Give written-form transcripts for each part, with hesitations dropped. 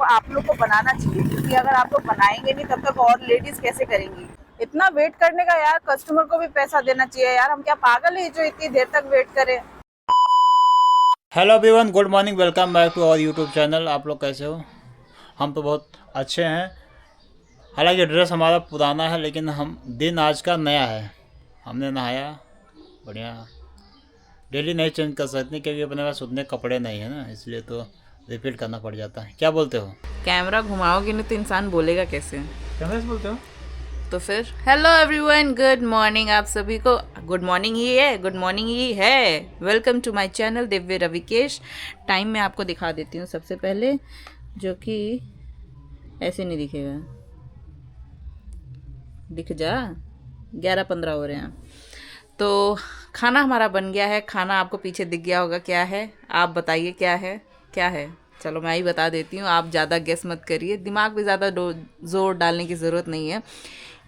आप लोग को बनाना चाहिए, क्योंकि अगर आप लोग बनाएंगे नहीं तब तक और लेडीज कैसे करेंगी। इतना वेट करने का यार, कस्टमर को भी पैसा देना चाहिए यार। हम क्या पागल है जो इतनी देर तक वेट करें। Hello everyone, good morning, welcome back to our YouTube channel. आप लोग कैसे हो? हम तो बहुत अच्छे हैं। हालांकि ड्रेस हमारा पुराना है, लेकिन हम दिन आज का नया है। हमने नहाया बढ़िया। डेली नहीं चेंज कर सकते क्योंकि अपने पास उतने कपड़े नहीं है ना, इसलिए तो रिपीट करना पड़ जाता है। क्या बोलते हो? कैमरा घुमाओगे नहीं तो इंसान बोलेगा कैसे? कैमरे से बोलते हो? तो फिर हेलो एवरीवन, गुड मॉर्निंग आप सभी को। गुड मॉर्निंग ही है, गुड मॉर्निंग ही है। Welcome to my channel Divya Ravikesh. Time मैं आपको दिखा देती हूँ सबसे पहले, जो कि ऐसे नहीं दिखेगा। दिख जा, 11:15 हो रहे हैं। तो खाना हमारा बन गया है। खाना आपको पीछे दिख गया होगा, क्या है आप बताइए? क्या है, क्या है? चलो मैं ही बता देती हूँ, आप ज़्यादा गेस मत करिए, दिमाग पे ज़्यादा जोर डालने की ज़रूरत नहीं है।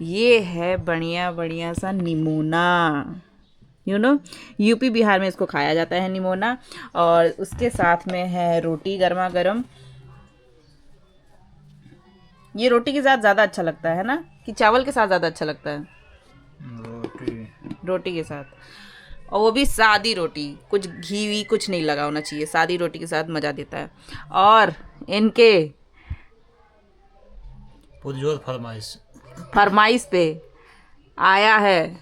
ये है बढ़िया बढ़िया सा निमोना। यूपी बिहार में इसको खाया जाता है निमोना। और उसके साथ में है रोटी गर्मा गर्म। ये रोटी के साथ ज़्यादा अच्छा लगता है ना, कि चावल के साथ ज़्यादा अच्छा लगता है? रोटी के साथ, और वो भी सादी रोटी, कुछ घी वी कुछ नहीं लगा होना चाहिए। सादी रोटी के साथ मज़ा देता है। और इनके पुरजोर फरमाइश। फरमाइश पे आया है,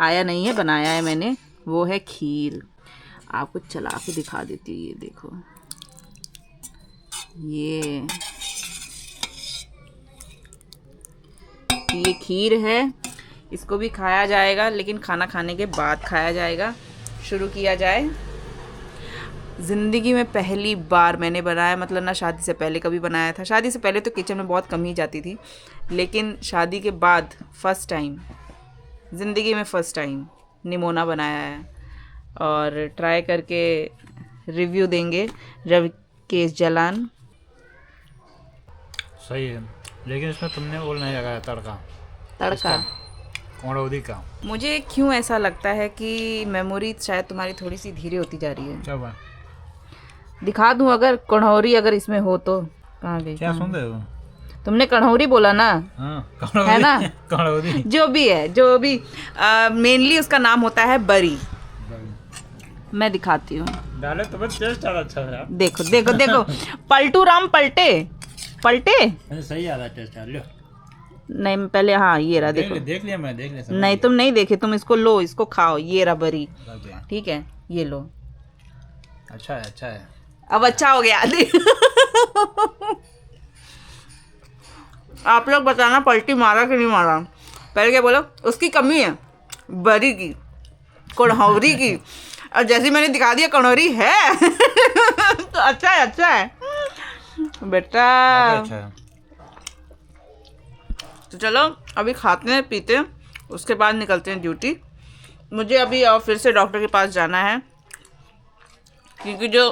आया नहीं है, बनाया है मैंने, वो है खीर। आपको चला के दिखा देती हूँ, ये देखो, ये खीर है। इसको भी खाया जाएगा, लेकिन खाना खाने के बाद खाया जाएगा। शुरू किया जाए। ज़िंदगी में पहली बार मैंने बनाया, मतलब ना शादी से पहले कभी बनाया था। शादी से पहले तो किचन में बहुत कम ही जाती थी, लेकिन शादी के बाद फर्स्ट टाइम, ज़िंदगी में फर्स्ट टाइम निमोना बनाया है। और ट्राई करके रिव्यू देंगे रविकेश जलान। सही है, लेकिन इसमें तुमने वो नहीं लगाया तड़का। तड़का? कौड़ौदी का। मुझे क्यों ऐसा लगता है कि मेमोरी शायद तुम्हारी थोड़ी सी धीरे होती जा रही है। क्या हुआ? दिखा दूं अगर कन्हौरी अगर इसमें हो तो? कहाँ गई? क्या सुन रहे हो? तुमने कन्हौरी बोला ना? हाँ, है ना? कौड़ौदी। जो भी है, जो भी, मेनली उसका नाम होता है बरी। मैं दिखाती हूँ, डाले तो बस टेस्ट ज़्यादा अच्छा है यार। देखो देखो देखो। पलटू राम पलटे पलटे। सही आ रहा है टेस्ट यार। लो, नहीं पहले, हाँ ये रहा, देखो। देख लिया मैं, देख लिया, समझ नहीं गया। तुम नहीं देखे, तुम इसको लो, इसको खाओ, ये रहा बरी। लग गया। ठीक है, ये लो। अच्छा है, अच्छा है। अब अच्छा हो गया। आप लोग बताना पलटी मारा कि नहीं मारा। पहले क्या बोलो, उसकी कमी है बरी की, कन्हौरी की। और जैसे मैंने दिखा दिया कन्हौरी है। तो अच्छा है, अच्छा है बेटा। अच्छा है। तो चलो अभी खाते हैं पीते हैं, उसके बाद निकलते हैं ड्यूटी। मुझे अभी और फिर से डॉक्टर के पास जाना है, क्योंकि जो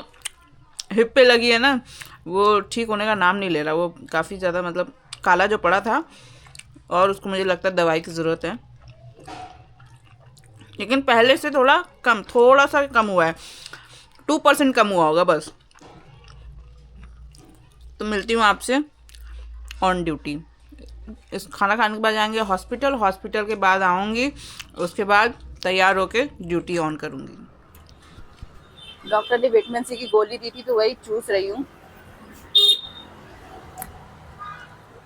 हिप पे लगी है ना, वो ठीक होने का नाम नहीं ले रहा। वो काफ़ी ज़्यादा, मतलब काला जो पड़ा था, और उसको मुझे लगता है दवाई की ज़रूरत है। लेकिन पहले से थोड़ा कम, थोड़ा सा कम हुआ है, 2% कम हुआ होगा बस। तो मिलती हूँ आपसे ऑन ड्यूटी। इस खाना खाने के बाद जाएंगे हॉस्पिटल, हॉस्पिटल के बाद आऊँगी, उसके बाद तैयार होके ड्यूटी ऑन करूँगी। डॉक्टर ने विटामिन सी की गोली दी थी, तो वही चूस रही हूँ।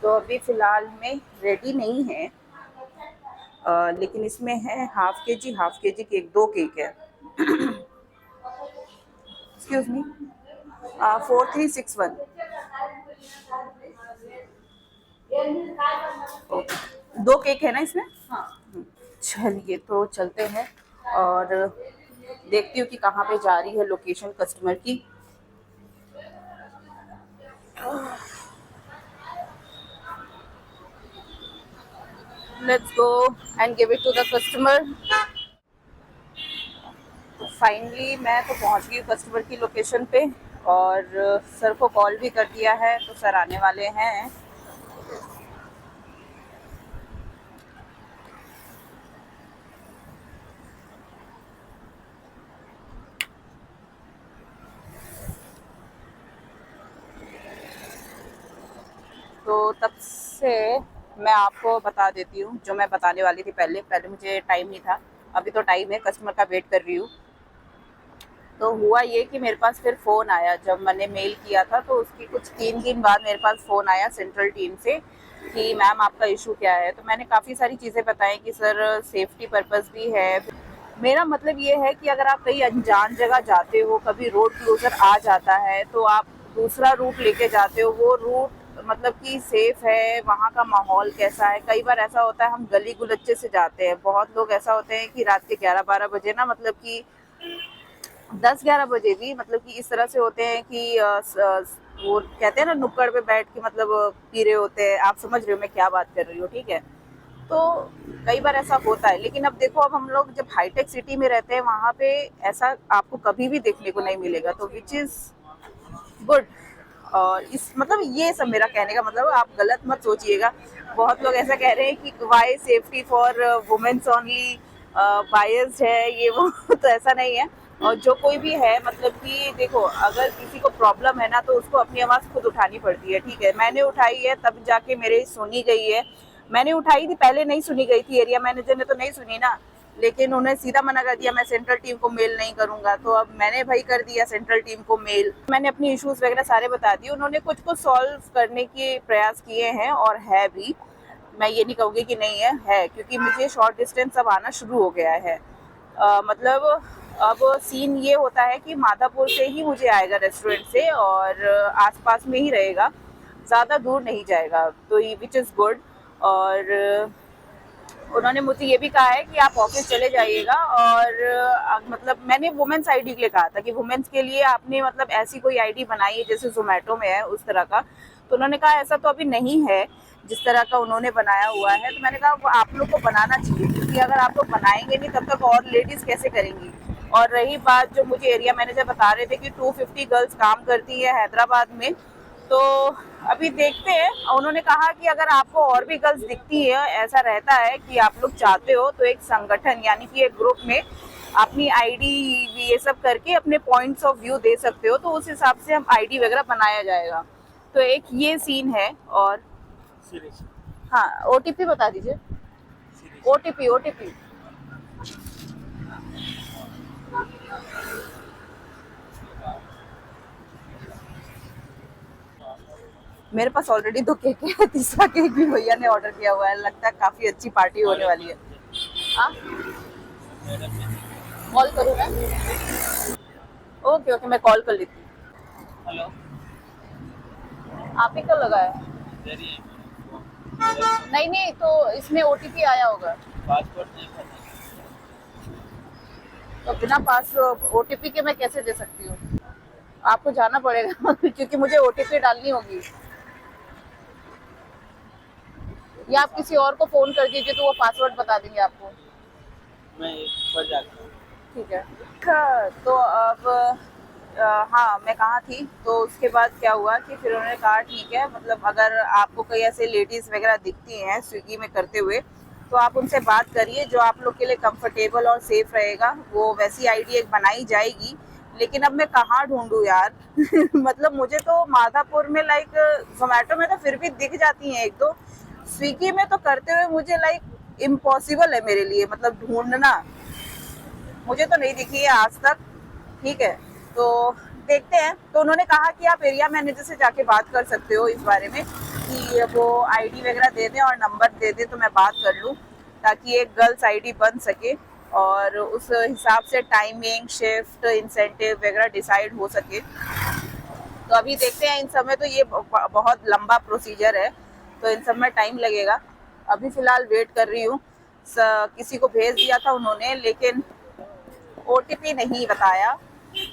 तो अभी फ़िलहाल में रेडी नहीं है, लेकिन इसमें है हाफ के जी केक, 2 केक है। Excuse me, 4361। ओके, 2 केक है ना इसमें? हाँ। चलिए तो चलते हैं, और देखती हूँ कि कहाँ पे जा रही है लोकेशन कस्टमर की। Let's go and give it to the customer. Finally मैं तो पहुंच गई कस्टमर की लोकेशन पे, और सर को कॉल भी कर दिया है, तो सर आने वाले हैं। तो तब से मैं आपको बता देती हूँ जो मैं बताने वाली थी। पहले मुझे टाइम नहीं था, अभी तो टाइम है, कस्टमर का वेट कर रही हूँ। तो हुआ ये कि मेरे पास फिर फ़ोन आया जब मैंने मेल किया था, तो उसकी कुछ 3 दिन बाद मेरे पास फ़ोन आया सेंट्रल टीम से कि मैम आपका इशू क्या है। तो मैंने काफ़ी सारी चीज़ें बताई कि सर सेफ्टी पर्पस भी है। मेरा मतलब ये है कि अगर आप कहीं अनजान जगह जाते हो, कभी रोड क्लोजर आ जाता है, तो आप दूसरा रूट लेके जाते हो, वो रूट मतलब कि सेफ है, वहाँ का माहौल कैसा है। कई बार ऐसा होता है हम गली गुलच्चे से जाते हैं, बहुत लोग ऐसा होते हैं कि रात के 11-12 बजे ना, मतलब कि 10-11 बजे भी, मतलब कि इस तरह से होते हैं कि वो कहते हैं ना नुक्कड़ पे बैठ के मतलब पी रहे होते हैं। आप समझ रहे हो मैं क्या बात कर रही हूँ, ठीक है। तो कई बार ऐसा होता है, लेकिन अब देखो, अब हम लोग जब हाईटेक सिटी में रहते हैं, वहाँ पे ऐसा आपको कभी भी देखने को नहीं मिलेगा, तो विच इज़ गुड। और इस मतलब ये सब मेरा कहने का मतलब, आप गलत मत सोचिएगा। बहुत लोग ऐसा कह रहे हैं कि why safety for womens only, biased है ये वो तो ऐसा नहीं है। और जो कोई भी है, मतलब कि देखो, अगर किसी को प्रॉब्लम है ना, तो उसको अपनी आवाज़ खुद उठानी पड़ती है, ठीक है। मैंने उठाई है, तब जाके मेरे सुनी गई है। मैंने उठाई थी, पहले नहीं सुनी गई थी, एरिया मैनेजर ने तो नहीं सुनी ना, लेकिन उन्हें सीधा मना कर दिया मैं सेंट्रल टीम को मेल नहीं करूंगा। तो अब मैंने भाई कर दिया सेंट्रल टीम को मेल। मैंने अपनी इश्यूज वगैरह सारे बता दिए, उन्होंने कुछ कुछ सॉल्व करने के प्रयास किए हैं, और है भी। मैं ये नहीं कहूँगी कि नहीं है, क्योंकि मुझे शॉर्ट डिस्टेंस अब आना शुरू हो गया है। मतलब अब सीन ये होता है कि माधापुर से ही मुझे आएगा रेस्टोरेंट से, और आसपास में ही रहेगा, ज़्यादा दूर नहीं जाएगा, तो विच इज़ गुड। और उन्होंने मुझे ये भी कहा है कि आप ऑफिस चले जाइएगा, और मतलब मैंने वुमेन्स आईडी के लिए कहा था कि वुमेन्स के लिए आपने मतलब ऐसी कोई आईडी बनाई है जैसे जोमेटो में है उस तरह का। तो उन्होंने कहा ऐसा तो अभी नहीं है जिस तरह का उन्होंने बनाया हुआ है। तो मैंने कहा वो आप लोग को बनाना चाहिए, क्योंकि अगर आप लोग बनाएंगे नहीं तब तक और लेडीज़ कैसे करेंगी। और रही बात, जो मुझे एरिया मैनेजर बता रहे थे कि 250 गर्ल्स काम करती है हैदराबाद में, तो अभी देखते हैं। उन्होंने कहा कि अगर आपको और भी गर्ल्स दिखती है, ऐसा रहता है कि आप लोग चाहते हो, तो एक संगठन यानी कि एक ग्रुप में अपनी आईडी ये सब करके अपने पॉइंट्स ऑफ व्यू दे सकते हो, तो उस हिसाब से हम आईडी वगैरह बनाया जाएगा। तो एक ये सीन है। और हाँ, ओटीपी बता दीजिए। ओटीपी ओटीपी मेरे पास ऑलरेडी 2 केक है, तीसरा केक भी भैया ने ऑर्डर किया हुआ है, लगता है काफी अच्छी पार्टी होने वाली है। हाँ, कॉल करूँ मैं? ओके ओके, मैं कॉल कर लेती हूँ। हेलो, आप ही का लगा है? नहीं नहीं, तो इसमें ओटीपी आया होगा। पासपोर्ट नहीं करना। तो बिना पास ओटीपी के मैं कैसे दे सकती हूँ? आपको जाना पड़ेगा क्योंकि मुझे ओटीपी डालनी होगी। या आप किसी और को फोन कर दीजिए तो वो पासवर्ड बता देंगे आपको। मैं पर जाता हूँ। ठीक है। तो अब हाँ, मैं कहाँ थी, तो उसके बाद क्या हुआ कि फिर उन्होंने कहा ठीक है, मतलब अगर आपको कोई ऐसे लेडीज़ वगैरह दिखती हैं स्विगी में करते हुए, तो आप उनसे बात करिए, जो आप लोग के लिए कंफर्टेबल और सेफ रहेगा वो वैसी आईडी एक बनाई जाएगी। लेकिन अब मैं कहाँ ढूंढूं यार मतलब मुझे तो माधापुर में लाइक जोमेटो में तो फिर भी दिख जाती हैं एक दो, स्विगी में तो करते हुए मुझे लाइक इम्पॉसिबल है मेरे लिए, मतलब ढूंढना। मुझे तो नहीं दिखी है आज तक, ठीक है। तो देखते हैं। तो उन्होंने कहा कि आप एरिया मैनेजर से जाके बात कर सकते हो इस बारे में, कि वो आईडी वगैरह दे दें और नंबर दे दें, तो मैं बात कर लूँ, ताकि एक गर्ल्स आईडी बन सके, और उस हिसाब से टाइमिंग, शिफ्ट, इंसेंटिव वगैरह डिसाइड हो सके। तो अभी देखते हैं, इन सब में तो ये बहुत लंबा प्रोसीजर है, तो इन सब में टाइम लगेगा। अभी फ़िलहाल वेट कर रही हूँ। किसी को भेज दिया था उन्होंने, लेकिन ओटीपी नहीं बताया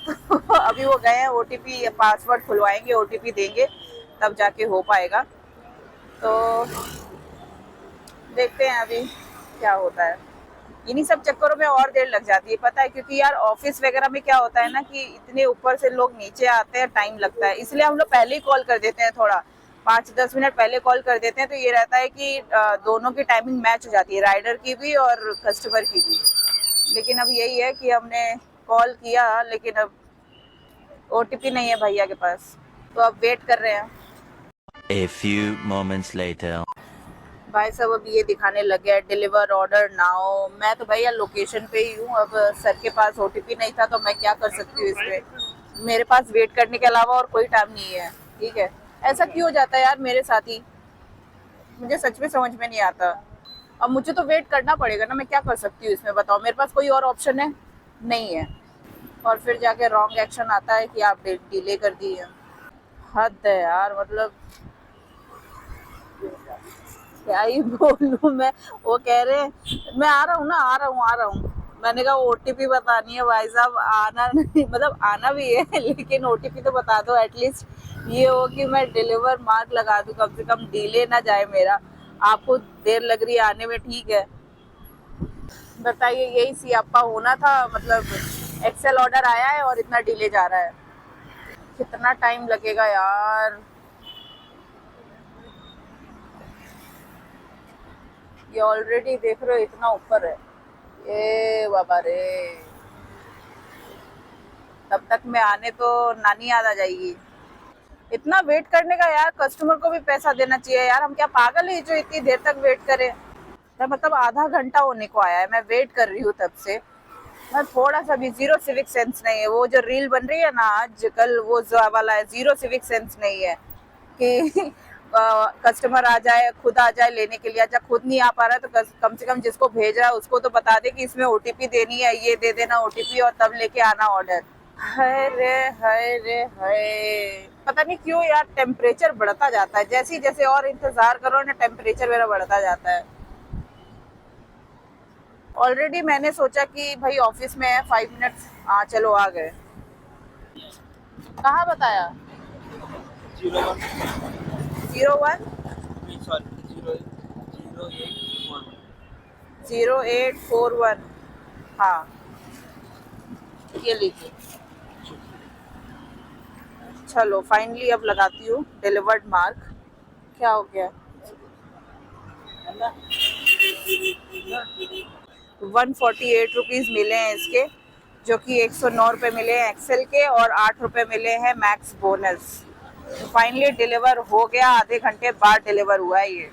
तो अभी वो गए हैं, ओटीपी पासवर्ड खुलवाएंगे, ओटीपी देंगे, तब जाके हो पाएगा। तो देखते हैं अभी क्या होता है। इन्हीं सब चक्करों में और देर लग जाती है, पता है, क्योंकि यार ऑफिस वगैरह में क्या होता है ना कि इतने ऊपर से लोग नीचे आते हैं, टाइम लगता है, इसलिए हम लोग पहले ही कॉल कर देते हैं, थोड़ा 5-10 मिनट पहले कॉल कर देते हैं। तो ये रहता है कि दोनों की टाइमिंग मैच हो जाती है, राइडर की भी और कस्टमर की भी। लेकिन अब यही है कि हमने कॉल किया, लेकिन अब ओटीपी नहीं है भैया के पास, तो अब वेट कर रहे हैं। A few moments later. भाई साहब अब ये दिखाने लग गया है डिलीवर ऑर्डर नाउ। मैं तो भैया लोकेशन पे ही हूँ। अब सर के पास ओटीपी नहीं था तो मैं क्या कर सकती हूँ इसमें। मेरे पास वेट करने के अलावा और कोई टाइम नहीं है। ठीक है, ऐसा क्यों हो जाता है यार मेरे साथ ही, मुझे सच में समझ में नहीं आता। अब मुझे तो वेट करना पड़ेगा ना, मैं क्या कर सकती हूँ इसमें बताओ। मेरे पास कोई और ऑप्शन है नहीं है। और फिर जाके रॉन्ग एक्शन आता है कि आप डिले कर दिए। हद है यार, मतलब क्या ही बोलूं मैं। वो कह रहे मैं आ रहा हूँ ना, आ रहा हूँ आ रहा हूँ। मैंने कहा ओटीपी बतानी है भाई साहब, आना नहीं मतलब आना भी है लेकिन ओटीपी तो बता दो एटलीस्ट। ये हो कि मैं डिलीवर मार्क लगा दूं, कम से कम डिले ना जाए मेरा। आपको देर लग रही है आने में, ठीक है, बताइए। यही सियापा होना था, मतलब एक्सेल ऑर्डर आया है और इतना डिले जा रहा है। कितना टाइम लगेगा यार। ये ऑलरेडी देख रहे हो इतना ऊपर है। ए बाबा रे, तब तक मैं आने तो नानी याद आ जाएगी। इतना वेट करने का यार, कस्टमर को भी पैसा देना चाहिए यार। हम क्या पागल है जो इतनी देर तक वेट करें। मैं मतलब आधा घंटा होने को आया है, मैं वेट कर रही हूँ तब से। मैं थोड़ा सा भी जीरो सिविक सेंस नहीं है। वो जो रील बन रही है ना आजकल, वो जो वाला है, जीरो सिविक सेंस नहीं है कि कस्टमर आ जाए, खुद आ जाए लेने के लिए। अच्छा खुद नहीं आ पा रहा है तो कम से कम जिसको भेज रहा है उसको तो बता दे कि इसमें ओटीपी देनी है, ये दे देना ओटीपी और तब लेके आना ऑर्डर। हाय रे हाय रे हाय। पता नहीं क्यों यार टेम्परेचर बढ़ता जाता है, जैसे जैसे और इंतजार करो ना टेम्परेचर मेरा बढ़ता जाता है। ऑलरेडी मैंने सोचा कि भाई ऑफिस में है 5 मिनट्स, हाँ चलो आ गए। कहाँ बताया? 01 0841। हाँ ये लीजिए। चलो फाइनली अब लगाती हूँ डिलीवर्ड मार्क। क्या हो गया? 148 रुपीज़ मिले हैं इसके, जो कि 109 रुपये मिले हैं एक्सेल के और 8 रुपये मिले हैं मैक्स बोनस। तो फाइनली डिलीवर हो गया, आधे घंटे बाद डिलीवर हुआ है ये।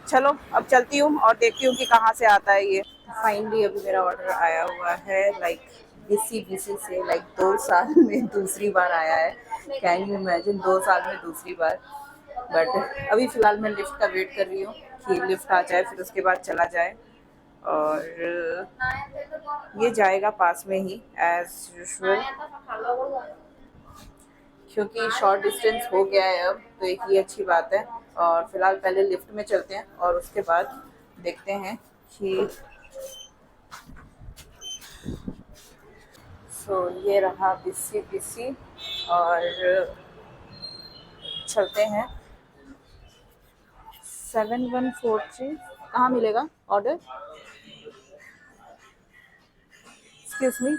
चलो अब चलती हूँ और देखती हूँ कि कहाँ से आता है ये। फाइनली अभी मेरा ऑर्डर आया हुआ है, लाइक बीसी से, लाइक 2 साल में दूसरी बार आया है। कैन यू इमेजिन, 2 साल में दूसरी बार। बट अभी फ़िलहाल मैं लिफ्ट का वेट कर रही हूँ कि लिफ्ट आ जाए, फिर उसके बाद चला जाए। और ये जाएगा पास में ही एज यूजुअल, क्योंकि शॉर्ट डिस्टेंस हो गया है अब, तो एक ही अच्छी बात है। और फिलहाल पहले लिफ्ट में चलते हैं और उसके बाद देखते हैं कि ये रहा बीसी और चलते हैं। 7143 कहाँ मिलेगा ऑर्डर? Excuse me,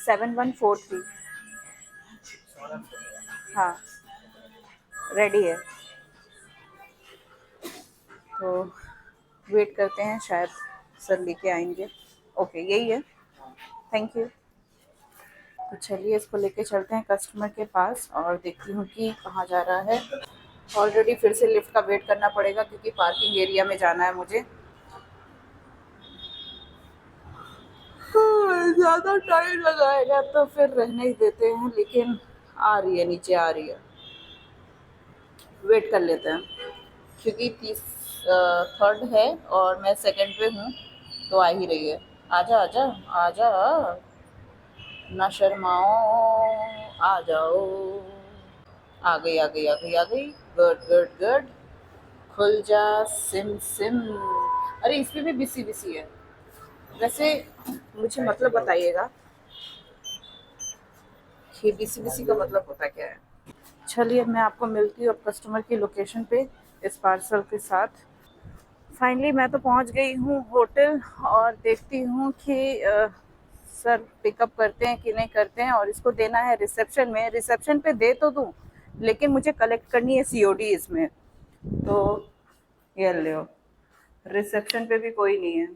7143। हाँ रेडी है, तो वेट करते हैं, शायद सर लेके आएंगे। ओके यही है, थैंक यू। तो चलिए इसको लेके चलते हैं कस्टमर के पास और देखती हूँ कि कहाँ जा रहा है। ऑलरेडी फिर से लिफ्ट का वेट करना पड़ेगा क्योंकि पार्किंग एरिया में जाना है मुझे। ज़्यादा टाइम लगाएगा तो फिर रहने ही देते हैं, लेकिन आ रही है, नीचे आ रही है, वेट कर लेते हैं। क्योंकि 3rd है और मैं 2nd पे हूँ, तो आ ही रही है। आजा आजा आजा, ना शर्माओ, आ जाओ। आ गई आ गई आ गई आ गई, गुड गुड गुड। खुल जा सिम सिम। अरे इसमें भी बिसी बिसी है। वैसे मुझे मतलब बताइएगा कि बिसी बिसी का मतलब होता क्या है। चलिए मैं आपको मिलती हूँ अब कस्टमर की लोकेशन पे इस पार्सल के साथ। फाइनली मैं तो पहुँच गई हूँ होटल और देखती हूँ कि सर पिकअप करते हैं कि नहीं करते हैं। और इसको देना है रिसेप्शन में। रिसेप्शन पे दे तो दूँ, लेकिन मुझे कलेक्ट करनी है सीओडी इसमें। तो ये लो, रिसेप्शन पे भी कोई नहीं है।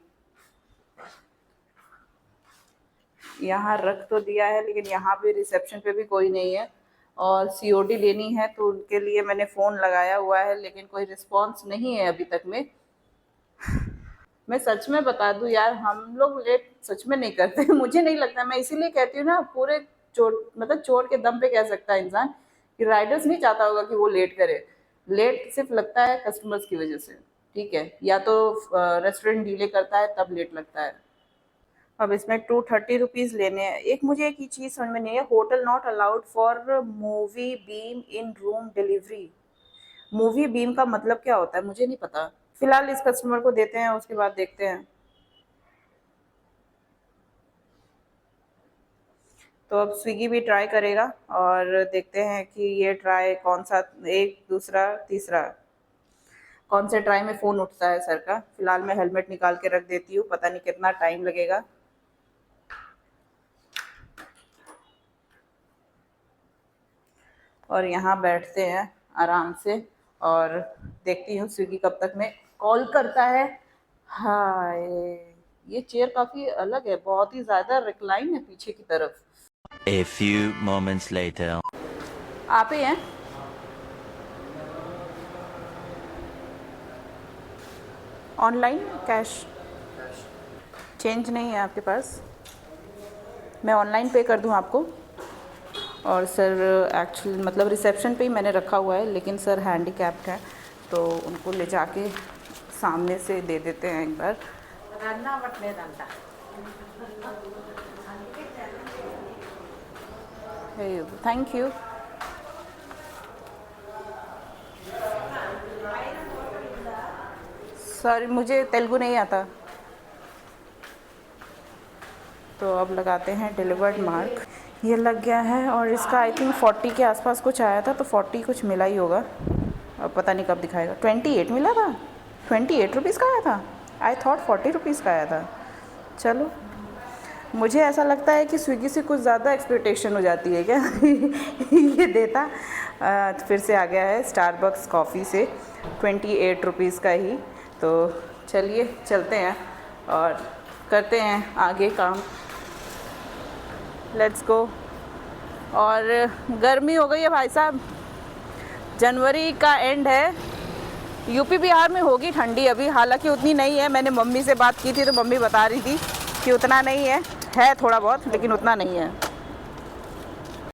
यहाँ रख तो दिया है लेकिन यहाँ भी रिसेप्शन पे भी कोई नहीं है। और COD लेनी है, तो उनके लिए मैंने फ़ोन लगाया हुआ है, लेकिन कोई रिस्पॉन्स नहीं है अभी तक में। मैं सच में बता दूं यार, हम लोग लेट सच में नहीं करते। मुझे नहीं लगता, मैं इसीलिए कहती हूँ ना, पूरे चोट के दम पे कह सकता है इंसान कि राइडर्स नहीं चाहता होगा कि वो लेट करे। लेट सिर्फ लगता है कस्टमर्स की वजह से, ठीक है, या तो रेस्टोरेंट डिले करता है तब लेट लगता है। अब इसमें 230 लेने हैं। मुझे एक ही चीज़ समझ में नहीं है, hotel not allowed for movie beam in room delivery. Movie beam का मतलब क्या होता है मुझे नहीं पता। फिलहाल इस कस्टमर को देते हैं, उसके बाद देखते हैं। तो अब स्विगी भी ट्राई करेगा और देखते हैं कि ये ट्राई कौन सा, एक, दूसरा, तीसरा, कौन से ट्राई में फ़ोन उठता है सर का। फिलहाल मैं हेलमेट निकाल के रख देती हूँ, पता नहीं कितना टाइम लगेगा। और यहाँ बैठते हैं आराम से और देखती हूँ स्विगी कब तक में कॉल करता है। हाय, ये चेयर काफ़ी अलग है, बहुत ही ज़्यादा रिक्लाइन है पीछे की तरफ। A few moments later. आप ही हैं? Online cash? चेंज नहीं है आपके पास? मैं ऑनलाइन पे कर दूं आपको? और सर एक्चुअली मतलब रिसेप्शन पे ही मैंने रखा हुआ है, लेकिन सर हैंडीकैप्ड है, तो उनको ले जाके सामने से दे देते हैं एक बार। Thank you. सॉरी, मुझे तेलुगु नहीं आता। तो अब लगाते हैं डिलीवर्ड मार्क। ये लग गया है और इसका आई थिंक 40 के आसपास कुछ आया था, तो 40 कुछ मिला ही होगा। अब पता नहीं कब दिखाएगा। 28 मिला था, 28 रुपीज़ का आया था। आई थॉट 40 रुपीज़ का आया था। चलो, मुझे ऐसा लगता है कि स्विगी से कुछ ज़्यादा एक्सपेक्टेशन हो जाती है क्या। ये देता फिर से आ गया है स्टारबक्स कॉफ़ी से 28 रुपीज़ का ही। तो चलिए चलते हैं और करते हैं आगे काम। Let's go. और गर्मी हो गई है भाई साहब, जनवरी का एंड है। यूपी बिहार में होगी ठंडी अभी, हालांकि उतनी नहीं है। मैंने मम्मी से बात की थी तो मम्मी बता रही थी कि उतना नहीं है, थोड़ा बहुत, लेकिन उतना नहीं है।